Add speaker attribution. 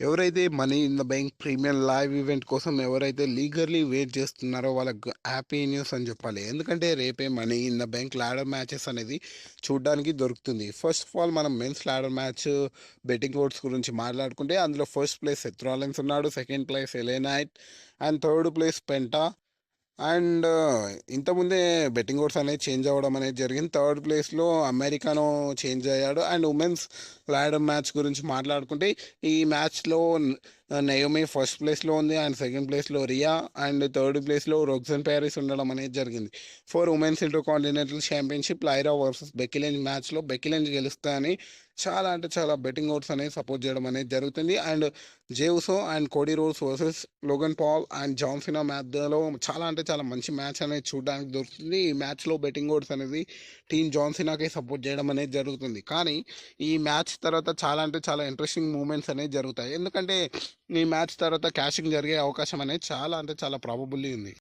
Speaker 1: ఎవరైతే money in the bank premium live event కోసం ఎవరైతే లీగర్లీ వెయిట్ చేస్తున్నారో వాళ్ళకి హ్యాపీ న్యూస్ అని చెప్పాలి. ఎందుకంటే రేపే Money in the Bank ladder matches అనేది చూడడానికి దొరుకుతుంది. ఫస్ట్ ఆఫ్ ఆల్ మనం men's ladder match betting odds గురించి మాట్లాడుకుంటే అందులో ఫస్ట్ ప్లేస్ సెత్ రాలిన్స్ ఉన్నాడు, second place LA Knight and third place Penta. And ఇంతకుముందే బెట్టింగ్ ఓడ్స్ అనేది చేంజ్ అవ్వడం అనేది జరిగింది. థర్డ్ ప్లేస్లో అమెరికానో చేంజ్ అయ్యాడు. అండ్ ఉమెన్స్ ల్యాడర్ మ్యాచ్ గురించి మాట్లాడుకుంటే ఈ మ్యాచ్లో నయోమి ఫస్ట్ ప్లేస్లో ఉంది అండ్ సెకండ్ ప్లేస్లో రియా అండ్ థర్డ్ ప్లేస్లో రొక్సన్ ప్యారిస్ ఉండడం అనేది జరిగింది. For women's Intercontinental championship Lyra versus Becky Lynch మ్యాచ్లో బెక్కిలెంజ్ గెలుస్తాయని చాలా అంటే చాలా బెట్టింగ్ ఓట్స్ అనేది సపోర్ట్ చేయడం అనేది జరుగుతుంది. And Jey Uso and Cody Rhodes versus Logan Paul and John Cena మధ్యలో చాలా అంటే చాలా మంచి మ్యాచ్ అనేది చూడడానికి దొరుకుతుంది. ఈ మ్యాచ్లో బెట్టింగ్ ఓడ్స్ అనేది టీమ్ జాన్సినాకే సపోర్ట్ చేయడం అనేది జరుగుతుంది. కానీ ఈ మ్యాచ్ తర్వాత చాలా అంటే చాలా ఇంట్రెస్టింగ్ మూమెంట్స్ అనేవి జరుగుతాయి. ఎందుకంటే ఈ మ్యాచ్ తర్వాత క్యాషింగ్ జరిగే అవకాశం అనేది చాలా అంటే చాలా ప్రాబబుల్లీ ఉంది.